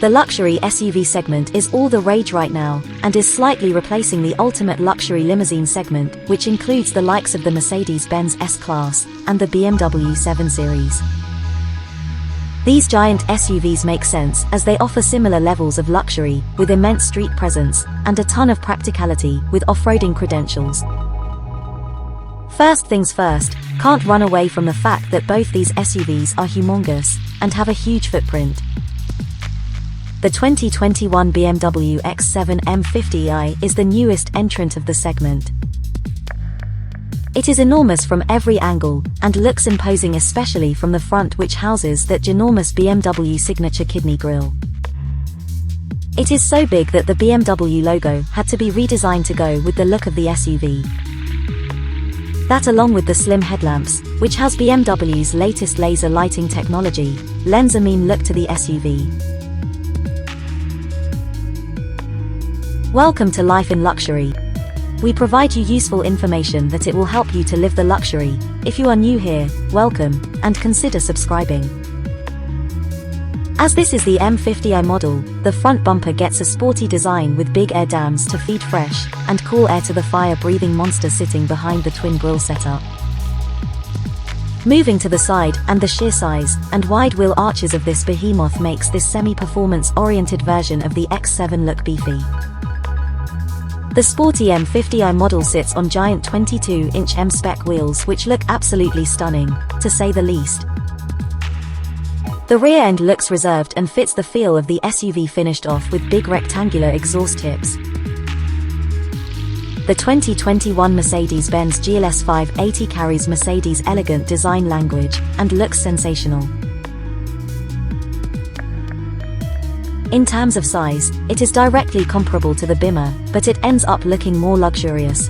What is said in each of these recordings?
The luxury SUV segment is all the rage right now, and is slightly replacing the ultimate luxury limousine segment, which includes the likes of the Mercedes-Benz S-Class and the BMW 7 Series. These giant SUVs make sense as they offer similar levels of luxury, with immense street presence, and a ton of practicality, with off-roading credentials. First things first, can't run away from the fact that both these SUVs are humongous, and have a huge footprint. The 2021 BMW X7 M50i is the newest entrant of the segment. It is enormous from every angle, and looks imposing especially from the front, which houses that ginormous BMW signature kidney grille. It is so big that the BMW logo had to be redesigned to go with the look of the SUV. That, along with the slim headlamps, which has BMW's latest laser lighting technology, lends a mean look to the SUV. Welcome to Life in Luxury. We provide you useful information that it will help you to live the luxury. If you are new here, welcome, and consider subscribing. As this is the M50i model, the front bumper gets a sporty design with big air dams to feed fresh and cool air to the fire-breathing monster sitting behind the twin grille setup. Moving to the side, and the sheer size and wide wheel arches of this behemoth makes this semi-performance oriented version of the X7 look beefy. The sporty M50i model sits on giant 22-inch M-spec wheels which look absolutely stunning, to say the least. The rear end looks reserved and fits the feel of the SUV, finished off with big rectangular exhaust tips. The 2021 Mercedes-Benz GLS 580 carries Mercedes' elegant design language, and looks sensational. In terms of size, it is directly comparable to the Beamer, but it ends up looking more luxurious.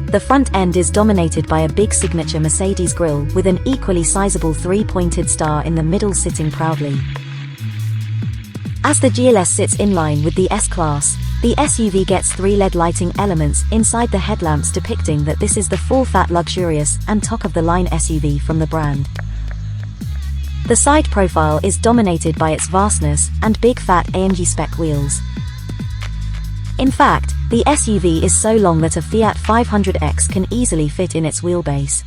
The front end is dominated by a big signature Mercedes grille with an equally sizable three-pointed star in the middle sitting proudly. As the GLS sits in line with the S-Class, the SUV gets three LED lighting elements inside the headlamps, depicting that this is the full-fat, luxurious, and top-of-the-line SUV from the brand. The side profile is dominated by its vastness and big fat AMG spec wheels. In fact, the SUV is so long that a Fiat 500X can easily fit in its wheelbase.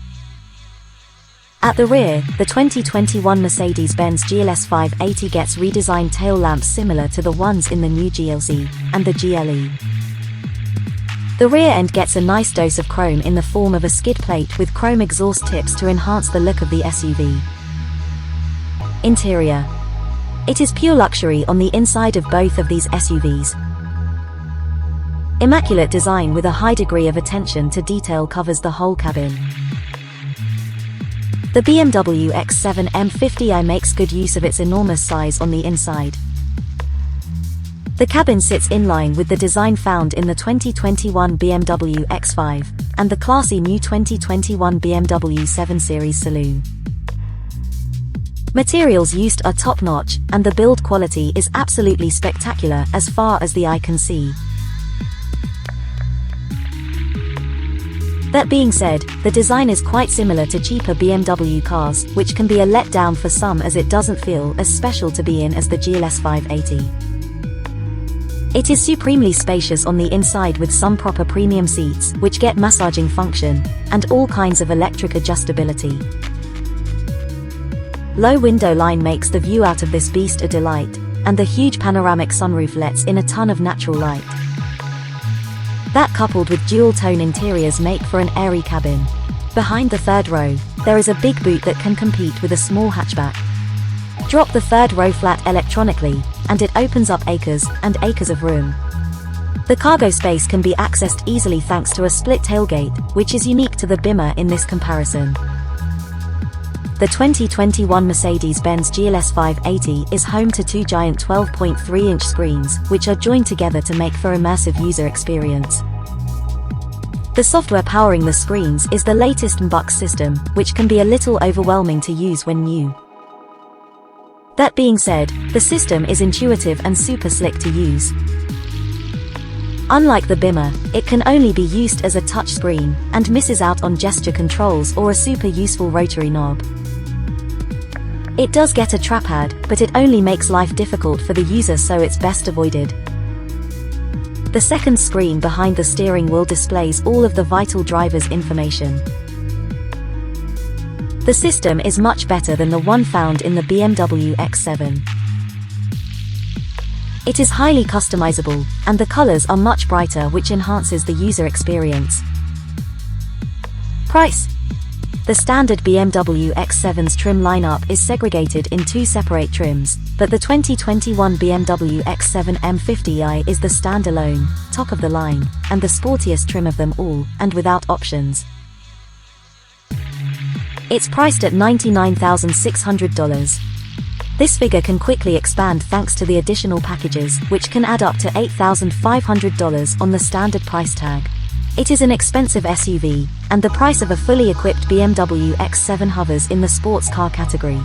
At the rear, the 2021 Mercedes-Benz GLS 580 gets redesigned tail lamps similar to the ones in the new GLC and the GLE. The rear end gets a nice dose of chrome in the form of a skid plate with chrome exhaust tips to enhance the look of the SUV. Interior. It is pure luxury on the inside of both of these SUVs. Immaculate design with a high degree of attention to detail covers the whole cabin. The BMW X7 M50i makes good use of its enormous size on the inside. The cabin sits in line with the design found in the 2021 BMW X5 and the classy new 2021 BMW 7 Series saloon. Materials used are top-notch, and the build quality is absolutely spectacular as far as the eye can see. That being said, the design is quite similar to cheaper BMW cars, which can be a letdown for some as it doesn't feel as special to be in as the GLS 580. It is supremely spacious on the inside with some proper premium seats which get massaging function, and all kinds of electric adjustability. Low window line makes the view out of this beast a delight, and the huge panoramic sunroof lets in a ton of natural light. That, coupled with dual-tone interiors, make for an airy cabin. Behind the third row, there is a big boot that can compete with a small hatchback. Drop the third row flat electronically, and it opens up acres and acres of room. The cargo space can be accessed easily thanks to a split tailgate, which is unique to the Beamer in this comparison. The 2021 Mercedes-Benz GLS 580 is home to two giant 12.3-inch screens, which are joined together to make for immersive user experience. The software powering the screens is the latest MBUX system, which can be a little overwhelming to use when new. That being said, the system is intuitive and super slick to use. Unlike the Beamer, it can only be used as a touchscreen, and misses out on gesture controls or a super useful rotary knob. It does get a trackpad, but it only makes life difficult for the user, so it's best avoided. The second screen behind the steering wheel displays all of the vital driver's information. The system is much better than the one found in the BMW X7. It is highly customizable, and the colors are much brighter, which enhances the user experience. Price. The standard BMW X7's trim lineup is segregated in two separate trims, but the 2021 BMW X7 M50i is the standalone, top of the line, and the sportiest trim of them all, and without options. It's priced at $99,600. This figure can quickly expand thanks to the additional packages, which can add up to $8,500 on the standard price tag. It is an expensive SUV, and the price of a fully equipped BMW X7 hovers in the sports car category.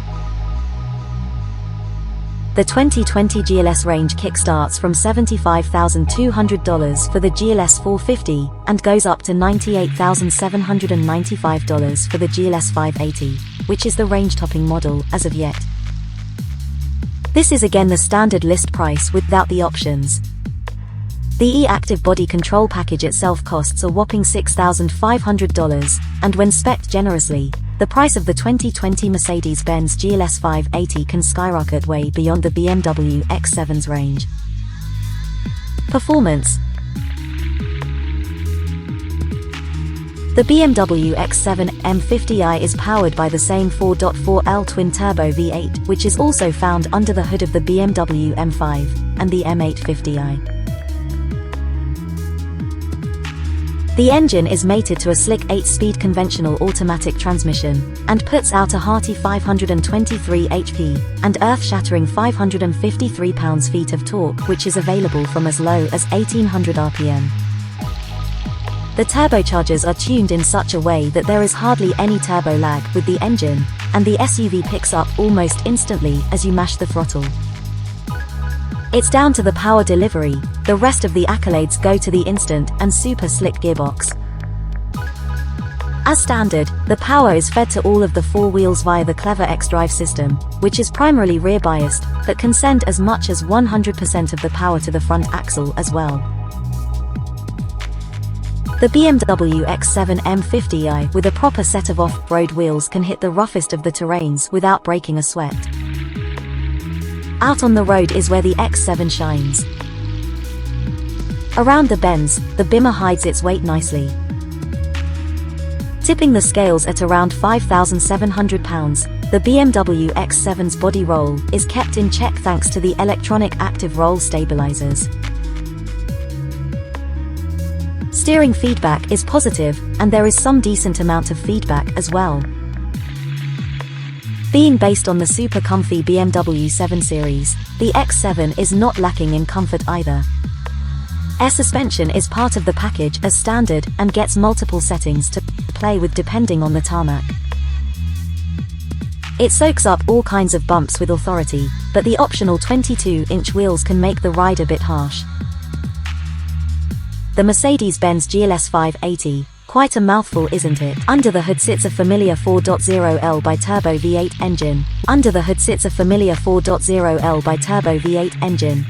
The 2020 GLS range kickstarts from $75,200 for the GLS 450 and goes up to $98,795 for the GLS 580, which is the range-topping model as of yet. This is again the standard list price without the options. The e-active body control package itself costs a whopping $6,500, and when spec'd generously, the price of the 2020 Mercedes-Benz GLS 580 can skyrocket way beyond the BMW X7's range. Performance. The BMW X7 M50i is powered by the same 4.4L twin-turbo V8, which is also found under the hood of the BMW M5 and the M850i. The engine is mated to a slick 8-speed conventional automatic transmission, and puts out a hearty 523 HP, and earth-shattering 553 pounds-feet of torque, which is available from as low as 1800 RPM. The turbochargers are tuned in such a way that there is hardly any turbo lag with the engine, and the SUV picks up almost instantly as you mash the throttle. It's down to the power delivery, the rest of the accolades go to the instant and super slick gearbox. As standard, the power is fed to all of the four wheels via the clever X-Drive system, which is primarily rear-biased, but can send as much as 100% of the power to the front axle as well. The BMW X7 M50i with a proper set of off-road wheels can hit the roughest of the terrains without breaking a sweat. Out on the road is where the X7 shines. Around the bends, the Beamer hides its weight nicely. Tipping the scales at around 5,700 pounds, the BMW X7's body roll is kept in check thanks to the electronic active roll stabilizers. Steering feedback is positive, and there is some decent amount of feedback as well. Being based on the super comfy BMW 7 Series, the X7 is not lacking in comfort either. Air suspension is part of the package as standard and gets multiple settings to play with depending on the tarmac. It soaks up all kinds of bumps with authority, but the optional 22-inch wheels can make the ride a bit harsh. The Mercedes-Benz GLS 580, quite a mouthful, isn't it? Under the hood sits a familiar 4.0L bi-turbo V8 engine. Under the hood sits a familiar 4.0L bi-turbo V8 engine,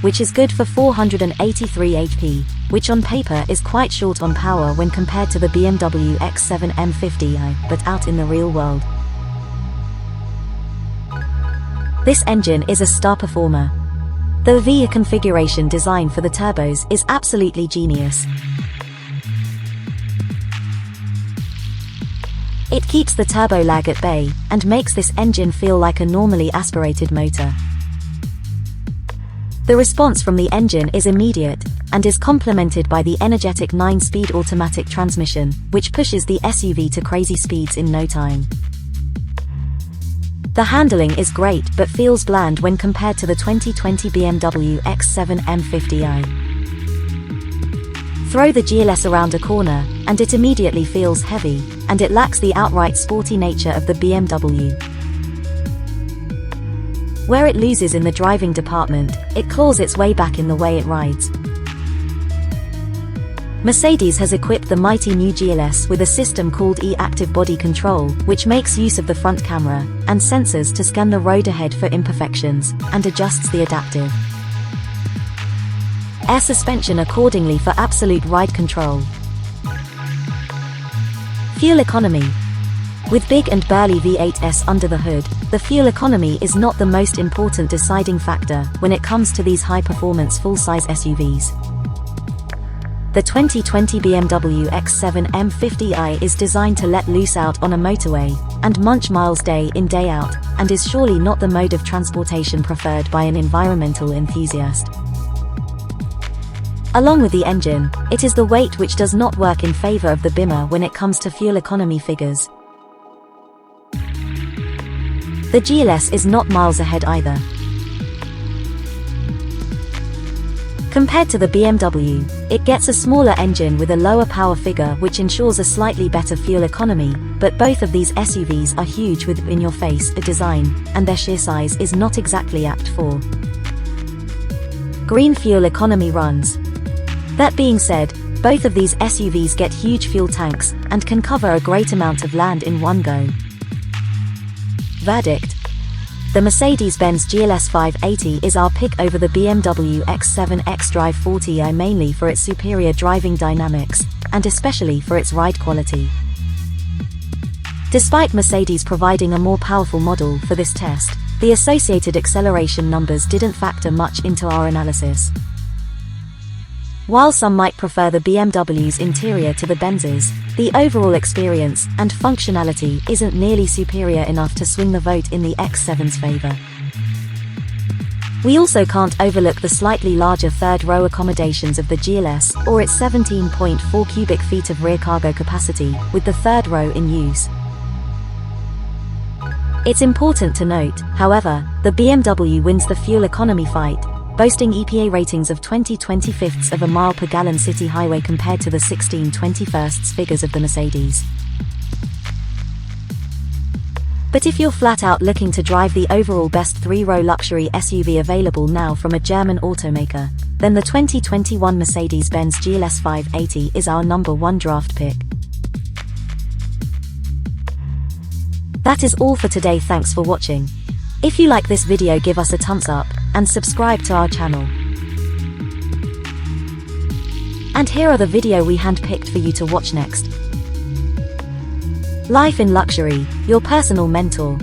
which is good for 483 HP, which on paper is quite short on power when compared to the BMW X7 M50i, but out in the real world, this engine is a star performer. The V configuration design for the turbos is absolutely genius. It keeps the turbo lag at bay, and makes this engine feel like a normally aspirated motor. The response from the engine is immediate, and is complemented by the energetic 9-speed automatic transmission, which pushes the SUV to crazy speeds in no time. The handling is great but feels bland when compared to the 2020 BMW X7 M50i. Throw the GLS around a corner, and it immediately feels heavy, and it lacks the outright sporty nature of the BMW. Where it loses in the driving department, it claws its way back in the way it rides. Mercedes has equipped the mighty new GLS with a system called E-Active Body Control, which makes use of the front camera and sensors to scan the road ahead for imperfections and adjusts the adaptive air suspension accordingly for absolute ride control. Fuel economy. With big and burly V8s under the hood, the fuel economy is not the most important deciding factor when it comes to these high-performance full-size SUVs. The 2020 BMW X7 M50i is designed to let loose out on a motorway and munch miles day in day out, and is surely not the mode of transportation preferred by an environmental enthusiast. Along with the engine, it is the weight which does not work in favor of the Beamer when it comes to fuel economy figures. The GLS is not miles ahead either. Compared to the BMW, it gets a smaller engine with a lower power figure which ensures a slightly better fuel economy, but both of these SUVs are huge with in-your-face design, and their sheer size is not exactly apt for green fuel economy runs. That being said, both of these SUVs get huge fuel tanks and can cover a great amount of land in one go. Verdict: the Mercedes-Benz GLS 580 is our pick over the BMW X7 xDrive 40i, mainly for its superior driving dynamics, and especially for its ride quality. Despite Mercedes providing a more powerful model for this test, the associated acceleration numbers didn't factor much into our analysis. While some might prefer the BMW's interior to the Benz's, the overall experience and functionality isn't nearly superior enough to swing the vote in the X7's favor. We also can't overlook the slightly larger third-row accommodations of the GLS, or its 17.4 cubic feet of rear cargo capacity, with the third row in use. It's important to note, however, the BMW wins the fuel economy fight, boasting EPA ratings of 20/25 of a mile per gallon city highway compared to the 16/21 figures of the Mercedes. But if you're flat out looking to drive the overall best three-row luxury SUV available now from a German automaker, then the 2021 Mercedes-Benz GLS 580 is our #1 draft pick. That is all for today. Thanks for watching. If you like this video, give us a thumbs up and subscribe to our channel. And here are the video we handpicked for you to watch next. Life in Luxury, your personal mentor.